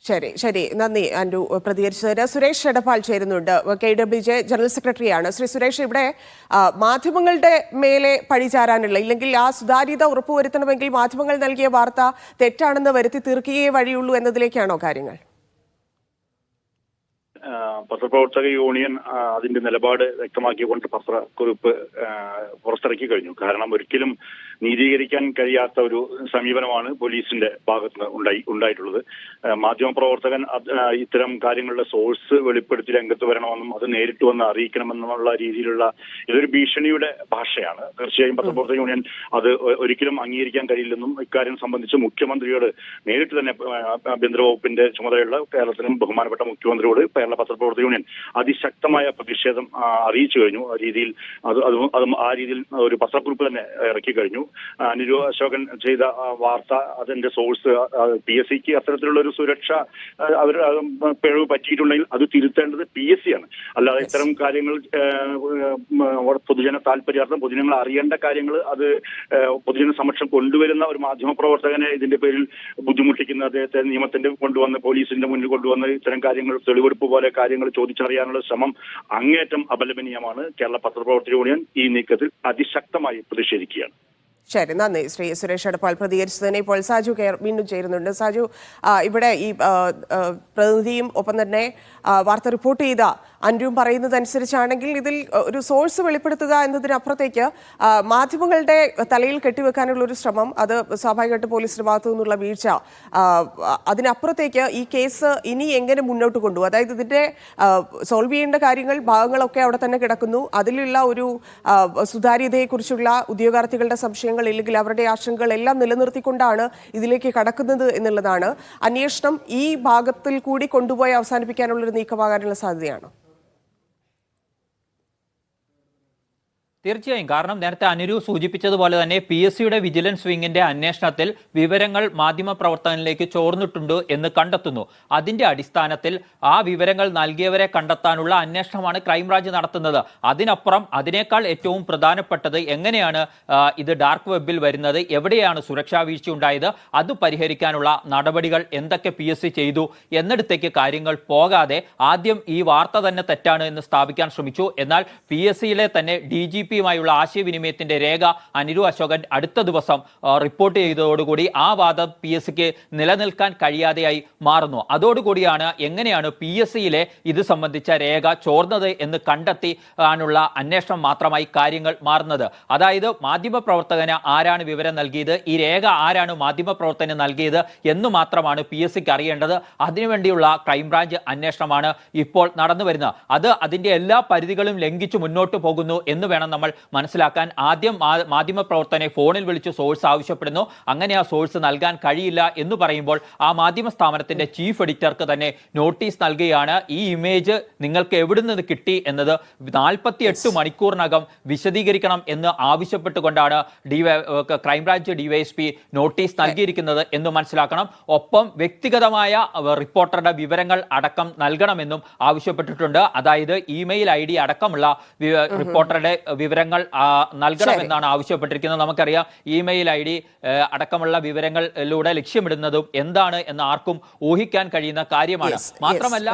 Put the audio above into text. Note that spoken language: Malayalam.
ശരി ശരി നന്ദി അൻഡു പ്രതികരിച്ചതിന്. സുരേഷ് എടപ്പാൾ ചേരുന്നുണ്ട്, KWJ ജനറൽ സെക്രട്ടറിയാണ്. ശ്രീ സുരേഷ്, ഇവിടെ മാധ്യമങ്ങളുടെ മേലെ പഴിചാരാനുള്ള, ഇല്ലെങ്കിൽ ആ സുതാര്യത ഉറപ്പുവരുത്തണമെങ്കിൽ മാധ്യമങ്ങൾ നൽകിയ വാർത്ത തെറ്റാണെന്ന് വരുത്തി തീർക്കുകയേ വഴിയുള്ളൂ എന്നതിലേക്കാണോ കാര്യങ്ങൾ? പത്രപ്രവർത്തക യൂണിയൻ അതിന്റെ നിലപാട് വ്യക്തമാക്കിക്കൊണ്ട് പത്രക്കുറിപ്പ് പുറത്തിറക്കി കഴിഞ്ഞു. കാരണം ഒരിക്കലും നീതീകരിക്കാൻ കഴിയാത്ത ഒരു സമീപനമാണ് പോലീസിന്റെ ഭാഗത്ത് ഉണ്ടായിട്ടുള്ളത്. മാധ്യമപ്രവർത്തകൻ ഇത്തരം കാര്യങ്ങളുടെ സോഴ്സ് വെളിപ്പെടുത്തി രംഗത്ത് വരണമെന്നും അത് നേരിട്ട് വന്ന് അറിയിക്കണമെന്നുള്ള രീതിയിലുള്ള ഇതൊരു ഭീഷണിയുടെ ഭാഷയാണ്. തീർച്ചയായും പത്രപ്രവർത്തക യൂണിയൻ അത് ഒരിക്കലും അംഗീകരിക്കാൻ കഴിയില്ലെന്നും ഇക്കാര്യം സംബന്ധിച്ച് മുഖ്യമന്ത്രിയോട് നേരിട്ട് തന്നെ ആഭ്യന്തര വകുപ്പിന്റെ ചുമതലയുള്ള കേരളത്തിലും ബഹുമാനപ്പെട്ട മുഖ്യമന്ത്രിയോട് കേരള പത്രപ്രവർത്തക യൂണിയൻ അതിശക്തമായ പ്രതിഷേധം അറിയിച്ചു കഴിഞ്ഞു. ആ രീതിയിൽ ഒരു പത്രക്കുറിപ്പ് തന്നെ ഇറക്കി കഴിഞ്ഞു. അനുരു അശോകൻ ചെയ്ത വാർത്ത അതിന്റെ സോഴ്സ് PSCക്ക് അത്തരത്തിലുള്ള ഒരു സുരക്ഷ അവർ പിഴവ് പറ്റിയിട്ടുണ്ടെങ്കിൽ അത് തിരുത്തേണ്ടത് PSC ആണ്. അല്ലാതെ ഇത്തരം കാര്യങ്ങൾ പൊതുജന താല്പര്യാർത്ഥം പൊതുജനങ്ങൾ അറിയേണ്ട കാര്യങ്ങൾ അത് പൊതുജന സമക്ഷം കൊണ്ടുവരുന്ന ഒരു മാധ്യമപ്രവർത്തകനെ ഇതിന്റെ പേരിൽ ബുദ്ധിമുട്ടിക്കുന്ന, അദ്ദേഹത്തെ നിയമത്തിന്റെ കൊണ്ടുവന്ന് പോലീസിന്റെ മുന്നിൽ കൊണ്ടുവന്ന് ഇത്തരം കാര്യങ്ങൾ തെളിവെടുപ്പ് പോലെ കാര്യങ്ങൾ ചോദിച്ചറിയാനുള്ള ശ്രമം അങ്ങേയറ്റം അപലപനീയമാണ്. കേരള പത്രപ്രവർത്തക യൂണിയൻ ഈ നീക്കത്തിൽ അതിശക്തമായി പ്രതിഷേധിക്കുകയാണ്. ശരി, നന്ദി ശ്രീ സുരേഷ് എടപ്പാൾ പ്രതികരിച്ചതിന്. ഇപ്പോൾ സാജു കെയർ വീണ്ടും ചേരുന്നുണ്ട്. സാജു, ഇവിടെ ഈ പ്രതിനിധിയും ഒപ്പം തന്നെ വാർത്ത റിപ്പോർട്ട് ചെയ്ത അൻഡുവും പറയുന്നതനുസരിച്ചാണെങ്കിൽ ഇതിൽ ഒരു സോഴ്സ് വെളിപ്പെടുത്തുക എന്നതിനപ്പുറത്തേക്ക് മാധ്യമങ്ങളുടെ തലയിൽ കെട്ടിവെക്കാനുള്ള ഒരു ശ്രമം, അത് സ്വാഭാവികമായിട്ട് പോലീസിന്റെ ഭാഗത്തു നിന്നുള്ള വീഴ്ച, അതിനപ്പുറത്തേക്ക് ഈ കേസ് ഇനി എങ്ങനെ മുന്നോട്ട് കൊണ്ടുപോകും? അതായത് ഇതിന്റെ സോൾവ് ചെയ്യേണ്ട കാര്യങ്ങൾ ഭാഗങ്ങളൊക്കെ അവിടെ തന്നെ കിടക്കുന്നു. അതിലുള്ള ഒരു സുതാര്യതയെക്കുറിച്ചുള്ള ഉദ്യോഗാർത്ഥികളുടെ സംശയങ്ങൾ ഇല്ലെങ്കിൽ അവരുടെ ആശങ്കകൾ എല്ലാം നിലനിർത്തിക്കൊണ്ടാണ് ഇതിലേക്ക് കടക്കുന്നത് എന്നുള്ളതാണ്. അന്വേഷണം ഈ ഭാഗത്തിൽ കൂടി കൊണ്ടുപോയി അവസാനിപ്പിക്കാനുള്ള ഒരു നീക്കമാകാനുള്ള സാധ്യതയാണ്. തീർച്ചയായും. കാരണം നേരത്തെ അനുരു സൂചിപ്പിച്ചതുപോലെ തന്നെ PSCയുടെ വിജിലൻസ് വിങ്ങിന്റെ അന്വേഷണത്തിൽ വിവരങ്ങൾ മാധ്യമപ്രവർത്തകനിലേക്ക് ചോർന്നിട്ടുണ്ട് എന്ന് കണ്ടെത്തുന്നു. അതിന്റെ അടിസ്ഥാനത്തിൽ ആ വിവരങ്ങൾ നൽകിയവരെ കണ്ടെത്താനുള്ള അന്വേഷണമാണ് ക്രൈംബ്രാഞ്ച് നടത്തുന്നത്. അതിനപ്പുറം അതിനേക്കാൾ ഏറ്റവും പ്രധാനപ്പെട്ടത് എങ്ങനെയാണ് ഇത് ഡാർക്ക് വെബിൽ വരുന്നത്, എവിടെയാണ് സുരക്ഷാ വീഴ്ച ഉണ്ടായത്, അത് പരിഹരിക്കാനുള്ള നടപടികൾ എന്തൊക്കെ PSC ചെയ്തു എന്നിടത്തേക്ക് കാര്യങ്ങൾ പോകാതെ ആദ്യം ഈ വാർത്ത തന്നെ തെറ്റാണ് എന്ന് സ്ഥാപിക്കാൻ ശ്രമിച്ചു. എന്നാൽ PSCയിലെ തന്നെ DGP യുമായുള്ള ആശയവിനിമയത്തിന്റെ രേഖ അനുരു അശോകൻ അടുത്ത ദിവസം റിപ്പോർട്ട് ചെയ്തതോടുകൂടി ആ വാദം PSCക്ക് നിലനിൽക്കാൻ കഴിയാതെയായി മാറുന്നു. അതോടുകൂടിയാണ് എങ്ങനെയാണ് PSCയിലെ ഇത് സംബന്ധിച്ച രേഖ ചോർന്നത് എന്ന് കണ്ടെത്താനുള്ള അന്വേഷണം മാത്രമായി കാര്യങ്ങൾ മാറുന്നത്. അതായത് മാധ്യമപ്രവർത്തകന് ആരാണ് വിവരം നൽകിയത്, ഈ രേഖ ആരാണ് മാധ്യമപ്രവർത്തകന് നൽകിയത് എന്ന് മാത്രമാണ് PSCക്ക് അറിയേണ്ടത്. അതിനുവേണ്ടിയുള്ള ക്രൈംബ്രാഞ്ച് അന്വേഷണമാണ് ഇപ്പോൾ നടന്നു വരുന്നത്. അത് അതിന്റെ എല്ലാ പരിധികളും ലംഘിച്ചു മുന്നോട്ട് പോകുന്നു എന്ന് വേണം നമ്മൾ മനസ്സിലാക്കാൻ. ആദ്യം മാധ്യമപ്രവർത്തകനെ ഫോണിൽ വിളിച്ച് സോഴ്സ് ആവശ്യപ്പെടുന്നു. അങ്ങനെ ആ സോഴ്സ് നൽകാൻ കഴിയില്ല എന്ന് പറയുമ്പോൾ ആ മാധ്യമ സ്ഥാപനത്തിന്റെ ചീഫ് എഡിറ്റർക്ക് തന്നെ നോട്ടീസ് നൽകുകയാണ്. ഈ ഇമേജ് നിങ്ങൾക്ക് എവിടെ നിന്ന് കിട്ടി എന്നത് 48 മണിക്കൂറിനകം വിശദീകരിക്കണം എന്ന് ആവശ്യപ്പെട്ടുകൊണ്ടാണ് ക്രൈംബ്രാഞ്ച് DYSP നോട്ടീസ് നൽകിയിരിക്കുന്നത് എന്ന് മനസ്സിലാക്കണം. ഒപ്പം വ്യക്തിഗതമായ റിപ്പോർട്ടറുടെ വിവരങ്ങൾ അടക്കം നൽകണമെന്നും ആവശ്യപ്പെട്ടിട്ടുണ്ട്. അതായത് ഇമെയിൽ ID അടക്കമുള്ള റിപ്പോർട്ടറുടെ വിവരങ്ങൾ നൽകണമെന്നാണ് ആവശ്യപ്പെട്ടിരിക്കുന്നത്. നമുക്കറിയാം ഇമെയിൽ ID അടക്കമുള്ള വിവരങ്ങളിലൂടെ ലക്ഷ്യമിടുന്നതും എന്താണ് എന്ന് ആർക്കും ഊഹിക്കാൻ കഴിയുന്ന കാര്യമാണ്. മാത്രമല്ല